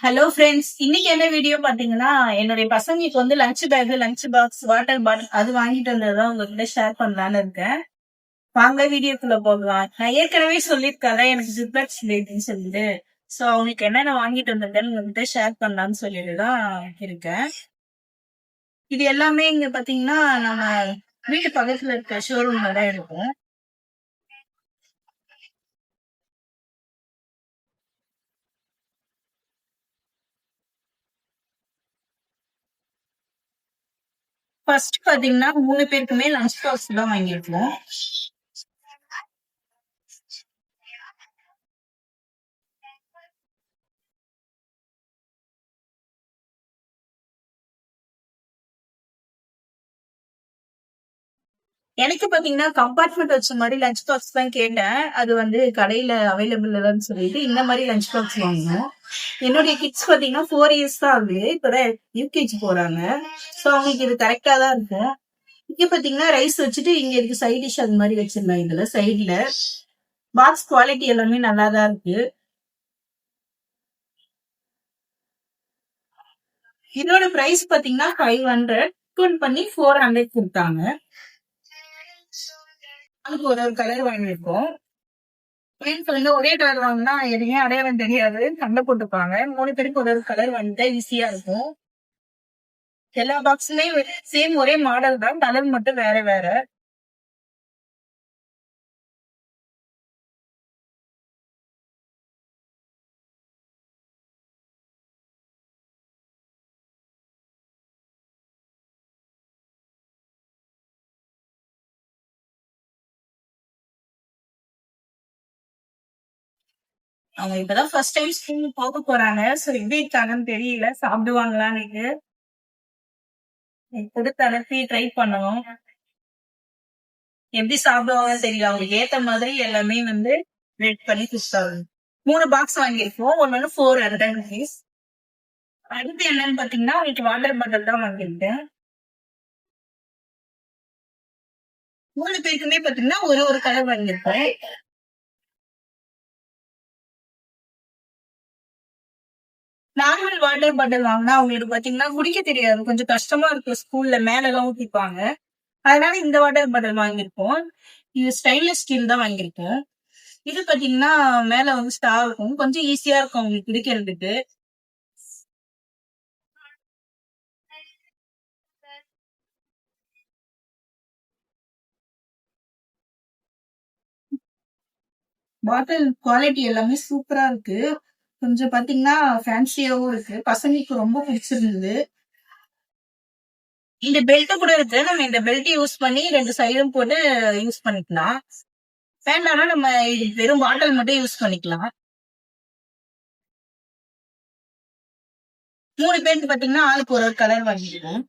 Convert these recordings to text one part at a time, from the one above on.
Hello friends, இன்னைக்கு என்ன video பாத்தீங்கன்னா, என்னுடைய பசங்களுக்கு வந்து lunch pack, lunch box, water bottle அது வாங்கிட்டு வந்ததுதான் உங்ககிட்ட ஷேர் பண்ணலான்னு இருக்கேன். வாங்க வீடியோக்குள்ள போகலாம். நான் ஏற்கனவே சொல்லியிருக்கேன் எனக்கு ஜிப்லெக்ஸ் பேபின்னு சொல்லிட்டு. சோ அவங்களுக்கு என்னென்ன வாங்கிட்டு வந்திருக்கேன்னு உங்ககிட்ட ஷேர் பண்ணலாம்னு சொல்லிட்டுதான் இருக்கேன். இது எல்லாமே இங்க பாத்தீங்கன்னா நம்ம வீட்டு பக்கத்துல இருக்க ஷோரூம்ல தான் இருக்கும். ஃபர்ஸ்ட் பாத்தீங்கன்னா 3 பேருக்குமே லஞ்ச் பாக்ஸ் தான் வாங்கியிருக்கோம். எனக்கு பாத்தீங்கன்னா கம்பார்ட்மெண்ட் வச்ச மாதிரி லஞ்ச் பாக்ஸ் தான் கேட்டேன். அது வந்து கடையில அவைலபிள் இல்லைன்னு சொல்லிட்டு இந்த மாதிரி லஞ்ச் பாக்ஸ் வாங்கணும். என்னுடைய கிட்ஸ் பாத்தீங்கன்னா 4 இயர்ஸ் தான் ஆகுது. இப்பதான் யூகேஜி போறாங்க. சோ அவங்களுக்கு இது கரெக்டா தான் இருக்கும். இங்க பாத்தீங்கன்னா ரைஸ் வச்சுட்டு இங்க இருக்கு சைட் டிஷ் அது மாதிரி வச்சிருந்தேன். இதுல சைட்ல பாக்ஸ் குவாலிட்டி எல்லாமே நல்லா தான் இருக்கு. இதோட பிரைஸ் பாத்தீங்கன்னா 500 டிஸ்கவுண்ட் பண்ணி 400 கொடுத்தாங்க. அதுக்கு ஒரு கலர் வாங்கியிருக்கோம். ஃப்ரெண்ட்ஸ் வந்து ஒரே கலர் வாங்கினா எதுவுமே அடையாளம் தெரியாது, சண்டை போட்டுப்பாங்க. 3 பேருக்கு ஒரு கலர் வந்துட்டா ஈஸியா இருக்கும். எல்லா பாக்ஸுமே சேம் ஒரே மாடல் தான், கலர் மட்டும் வேற வேற. அவங்க இப்பதான் ஃபர்ஸ்ட் டைம் ஸ்கூல் போக போறாங்க. சோ எப்படி இருக்காங்கன்னு தெரியல, சாப்பிடுவாங்களான்னு கொடுத்து அனுப்பி ட்ரை பண்ணணும். எப்படி சாப்பிடுவாங்கன்னு தெரியல. அவங்களுக்கு ஏத்த மாதிரி எல்லாமே வந்து ரெட் பண்ணி கொடுத்தாங்க. 3 பாக்ஸ் வாங்கியிருக்கோம். ஒன்னு 400 rupees. அடுத்து என்னன்னு பாத்தீங்கன்னா அவங்களுக்கு வாட்டர் பாட்டில் தான் வாங்கியிருக்கேன். 3 பேருக்குமே பாத்தீங்கன்னா ஒரு கலர் வாங்கியிருக்கேன். நார்மல் வாட்டர் பாட்டில் வாங்கினா அவங்களுக்கு பாத்தீங்கன்னா குடிக்க தெரியாது, கொஞ்சம் கஷ்டமா இருக்கும். ஸ்கூல்ல மேல எல்லாம் ஊத்திப்பாங்க. அதனால இந்த வாட்டர் பாட்டில் வாங்கியிருக்கோம். இது ஸ்டைன்லெஸ் ஸ்டீல் தான் வாங்கியிருக்கோம். இது பாத்தீங்கன்னா மேல வந்து ஸ்டார் இருக்கும், கொஞ்சம் ஈஸியா இருக்கும் அவங்களுக்கு குடிக்கிறதுக்கு. பாட்டில் குவாலிட்டி எல்லாமே சூப்பரா இருக்கு. கொஞ்சம் பாத்தீங்கன்னா ஃபேன்சியாவும் இருக்கு. பசங்களுக்கு ரொம்ப பிடிச்சிருந்தது. இந்த பெல்ட் கூட இருக்கு. நம்ம இந்த பெல்ட் யூஸ் பண்ணி 2 சைடும் போட்டு யூஸ் பண்ணிக்கலாம். வேண்டாம்னா நம்ம இது வெறும் பாட்டில் மட்டும் யூஸ் பண்ணிக்கலாம். 3 பேருக்கு பாத்தீங்கன்னா ஆளுக்கு ஒரு கலர் வாங்கிடுவோம்.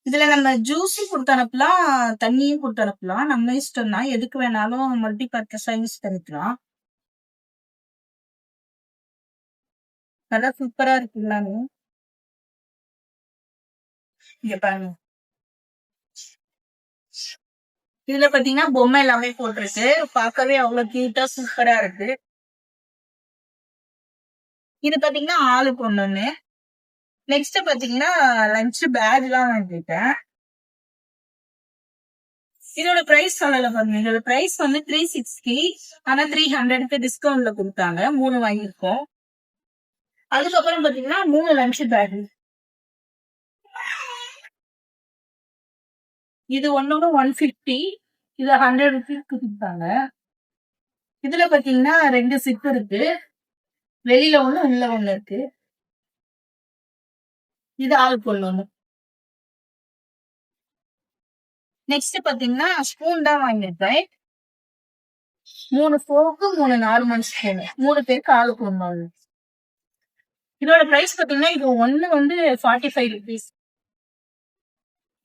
இதுல நம்ம ஜூஸும் கொடுத்து அனுப்பலாம், தண்ணியும் கொடுத்து அனுப்பலாம். நம்ம இஷ்டம் தான், எதுக்கு வேணாலும் மல்டி பர்பஸா யூஸ் பண்ணிக்கலாம். நல்லா சூப்பரா இருக்கு எல்லாமே. இங்க பாருங்க, இதுல பாத்தீங்கன்னா பொம்மை எல்லாமே போட்டிருக்கு. பார்க்கவே அவ்வளவு கியூட்டா சூப்பரா இருக்கு. இது பாத்தீங்கன்னா ஆளுக்கு ஒண்ணு. நெக்ஸ்ட் பாத்தீங்கன்னா லஞ்ச் பேக் எல்லாம் வாங்கிட்டேன். இதோட பிரைஸ் சொல்லல பாருங்க. இதோட பிரைஸ் வந்து 360. ஆனா 300க்கு டிஸ்கவுண்ட்ல கொடுத்தாங்க. 3 வாங்கியிருக்கோம். அதுக்கப்புறம் பாத்தீங்கன்னா 3 லஞ்ச் பேக். இது ஒன்னோட 150. இது 100 rupees கொடுத்தாங்க. இதுல பாத்தீங்கன்னா 2 சிப் இருக்கு. வெளியில ஒண்ணு உள்ள ஒண்ணு இருக்கு. இது ஆளுக்கு ஒண்ணு. நெக்ஸ்ட் பாத்தீங்கன்னா ஸ்பூன் தான் வாங்கியிருக்கேன். 3 ஃபோர்க்கு 3 நார்மல் ஸ்பூன். 3 பேருக்கு ஆளுக்கு ஒண்ணு. இதோட பிரைஸ் பாத்தீங்கன்னா இது ஒண்ணு வந்து 45 rupees.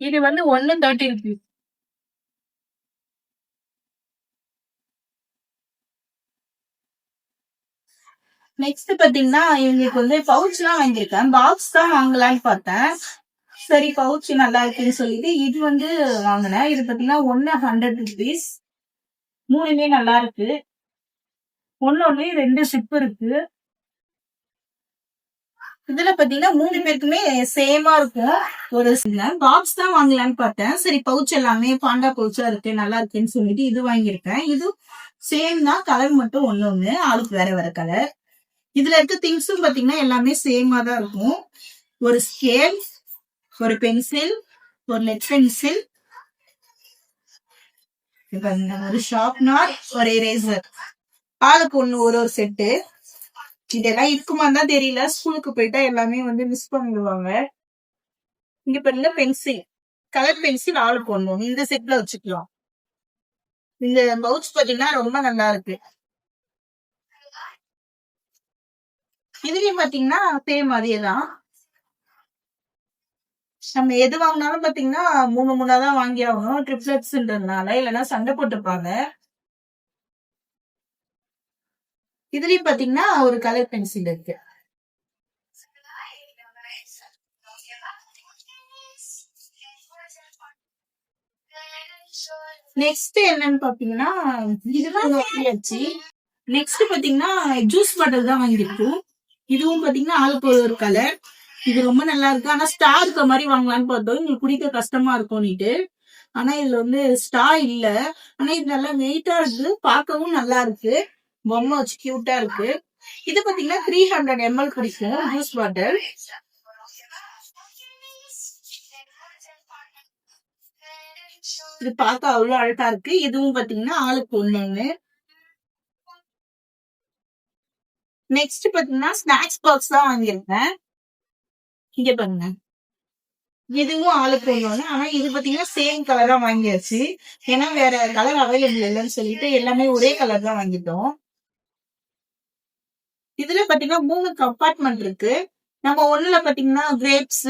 இது வந்து ஒண்ணு 30 rupees. நெக்ஸ்ட் பாத்தீங்கன்னா இவங்களுக்கு வந்து பவுச் எல்லாம் வாங்கியிருக்கேன். பாக்ஸ் தான் வாங்கலான்னு பார்த்தேன். சரி பவுச் நல்லா இருக்குன்னு சொல்லிட்டு இது வந்து வாங்கினேன். இது பாத்தீங்கன்னா 100 rupees. 3மே நல்லா இருக்கு. ஒன்னொன்னு 2 சிப் இருக்கு. இதுல பாத்தீங்கன்னா 3 பேருக்குமே சேமா இருக்கும். ஒரு பாக்ஸ் தான் வாங்கலான்னு பார்த்தேன். சரி பவுச் எல்லாமே பாண்டா பவுச்சா இருக்கு, நல்லா இருக்குன்னு சொல்லிட்டு இது வாங்கியிருக்கேன். இது சேம் தான், கலர் மட்டும் ஒண்ணு ஆளுக்கு வேற வேற கலர். இதுல இருக்க திங்ஸும் பாத்தீங்கன்னா எல்லாமே சேமா தான் இருக்கும். ஒரு ஸ்கேல், ஒரு பென்சில், ஒரு லெட் பென்சில், ஒரு ஷார்ப்னர், ஒரு எரேசர், ஆளுக்கு ஒண்ணு ஒரு செட்டு. இதெல்லாம் இருக்குமா தான் தெரியல, ஸ்கூலுக்கு போயிட்டா எல்லாமே வந்து மிஸ் பண்ணிடுவாங்க. இங்க பாருங்க பென்சில், கலர் பென்சில் ஆளுக்கு ஒண்ணு இந்த செட்ல வச்சுக்கலாம். இந்த பவுச் பாத்தீங்கன்னா ரொம்ப நல்லா இருக்கு. இதுலயும் பாத்தீங்கன்னா சேம் அதேதான். நம்ம எது வாங்கினாலும் பாத்தீங்கன்னா 3 தான் வாங்கி ஆகணும், ட்ரிப்ளெட்ஸ்ன்றதுனால, இல்லைன்னா சண்டை போட்டுப்பாங்க. இதுலயும் பாத்தீங்கன்னா ஒரு கலர் பென்சில் இருக்கு. நெக்ஸ்ட் என்னன்னு பாத்தீங்கன்னா இதுதான் வாங்கியாச்சு. நெக்ஸ்ட் பாத்தீங்கன்னா ஜூஸ் பாட்டில் தான் வாங்கியிருக்கோம். இதுவும் பாத்தீங்கன்னா ஆளுக்கு ஒரு கலர். இது ரொம்ப நல்லா இருக்கு. ஆனா ஸ்டார் இருக்க மாதிரி வாங்கலான்னு பார்த்தோம், உங்களுக்கு குடிக்க கஷ்டமா இருக்கும்னுட்டு. ஆனா இதுல வந்து ஸ்டார் இல்ல. ஆனா இது நல்லா வெயிட்டா இருக்கு, பார்க்கவும் நல்லா இருக்கு, பொம்மை வச்சு கியூட்டா இருக்கு. இது பாத்தீங்கன்னா 300 ml குடிக்கும் ஜூஸ் பாட்டில். இது பார்க்க அவ்வளவு அழகா இருக்கு. இதுவும் பாத்தீங்கன்னா ஆளுக்கு ஒண்ணு. நெக்ஸ்ட் பாத்தீங்கன்னா ஸ்நாக்ஸ் பாக்ஸ் தான் வாங்கியிருக்கேன். இங்க பாருங்க, இதுவும் ஆளுக்கு ஒண்ணு. ஆனா இது பாத்தீங்கன்னா சேம் கலரா வாங்கியாச்சு, ஏன்னா வேற கலர் அவைலபிள் இல்லைன்னு சொல்லிட்டு எல்லாமே ஒரே கலர் தான் வாங்கிட்டோம். இதுல பாத்தீங்கன்னா 3 கம்பார்ட்மெண்ட் இருக்கு. நம்ம ஒண்ணுல பாத்தீங்கன்னா கிரேப்ஸ்,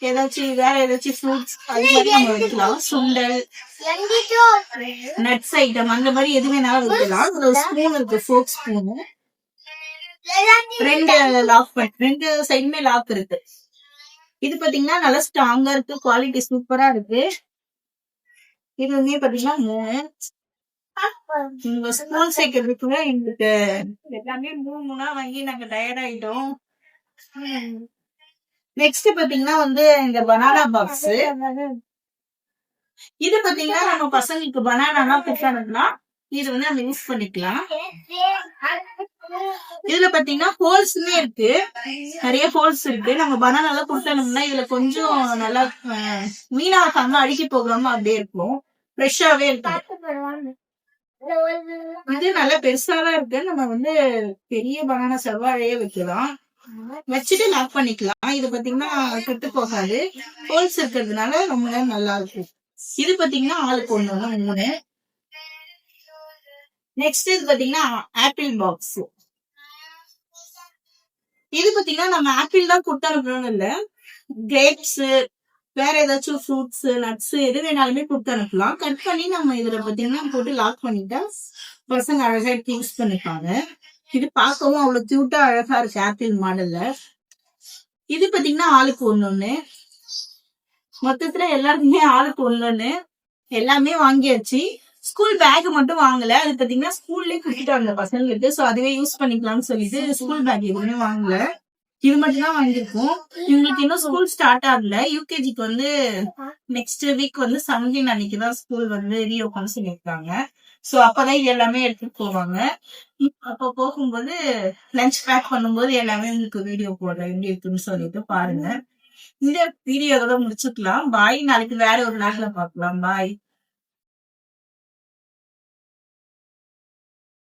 ஏதாச்சும் வேற ஏதாச்சும் ஃப்ரூட்ஸ் அது மாதிரி நம்ம வைக்கலாம். சுண்டல், நட்ஸ் ஐட்டம் அந்த மாதிரி எது வேணாலும் வைக்கலாம். ஒரு ஸ்பூன் இருக்கு, ஃபோர்க் ஸ்பூனு. 2 லாக் பண்ணி 2 சைடுமே லாக் இருக்கு. இது பாத்தீங்கன்னா நல்லா ஸ்ட்ராங்கா இருக்கு, குவாலிட்டி சூப்பரா இருக்கு. இது வந்து பாத்தீங்கன்னா 3 ஸ்பூன் சேர்க்கறதுக்குள்ள எங்களுக்கு எல்லாமே 3 வாங்கி நாங்க டயர்ட் ஆயிட்டோம். நெக்ஸ்ட் பாத்தீங்கன்னா வந்து இந்த பனானா பாக்ஸ். இது பாத்தீங்கன்னா நம்ம பசங்களுக்கு பனானா பிடிக்காதுன்னா இது வந்து நம்ம யூஸ் பண்ணிக்கலாம். இதுல பாத்தீங்கன்னா ஹோல்ஸுமே இருக்கு, நிறைய ஹோல்ஸ் இருக்கு. நம்ம பனானா கொடுத்தோம்னா இதுல கொஞ்சம் நல்லா வீணாக்காம அழுகி போகாம அப்படியே இருக்கும், ஃப்ரெஷ்ஷாவே இருக்கும். இது நல்லா பெருசாதான் இருக்கு. நம்ம வந்து பெரிய பனானா செவ்வாழையே வைக்கலாம், வச்சுட்டு லாக் பண்ணிக்கலாம். இது பாத்தீங்கன்னா கெட்டு போகாது, ஹோல்ஸ் இருக்கிறதுனால ரொம்ப நல்லா இருக்கும். இது பாத்தீங்கன்னா ஆளுக்கு ஒண்ணு 3. நெக்ஸ்ட் இது பாத்தீங்கன்னா ஆப்பிள் பாக்ஸ். இது பாத்தீங்கன்னா நம்ம ஆப்பிள் தான் கொடுத்து அனுப்பணும்னு இல்ல, கிரேப்ஸ், வேற ஏதாச்சும் ஃப்ரூட்ஸ், நட்ஸ் எது வேணாலுமே கொடுத்து அனுப்பலாம். கட் பண்ணி நம்ம இதுல பாத்தீங்கன்னா போட்டு லாக் பண்ணிட்டா பசங்க அழகா யூஸ் பண்ணிப்பாங்க. இது பார்க்கவும் அவ்வளவு கியூட்டா அழகா இருக்கு ஆப்பிள் மாடல்ல. இது பாத்தீங்கன்னா ஆளுக்கு ஒண்ணு. மொத்தத்துல எல்லாருக்குமே ஆளுக்கு ஒண்ணு எல்லாமே வாங்கியாச்சு. ஸ்கூல் பேக் மட்டும் வாங்கல, அது பாத்தீங்கன்னா ஸ்கூல்லயே கொடுத்துட்டாங்க பசங்களுக்கு, சோ அதுவே யூஸ் பண்ணிக்கலாம்னு சொல்லிட்டு ஸ்கூல் பேக் எதுவுமே வாங்கல. இது மட்டும் தான் வாங்கியிருக்கோம். இவங்களுக்கு இன்னும் ஸ்கூல் ஸ்டார்ட் ஆகல. யூகேஜிக்கு வந்து நெக்ஸ்ட் வீக் வந்து 17 அன்னைக்குதான் ஸ்கூல் வந்து ரீஓபன் சொல்லியிருக்காங்க. சோ அப்பதான் இது எல்லாமே எடுத்துட்டு போவாங்க. அப்ப போகும்போது லஞ்ச் பேக் பண்ணும்போது எல்லாமே உங்களுக்கு வீடியோ போடுறேன் எப்படி இருக்குன்னு சொல்லிட்டு பாருங்க. இந்த வீடியோவை முடிச்சுக்கலாம். பாய். நாளைக்கு வேற ஒரு நாள்ல பார்க்கலாம். பாய்.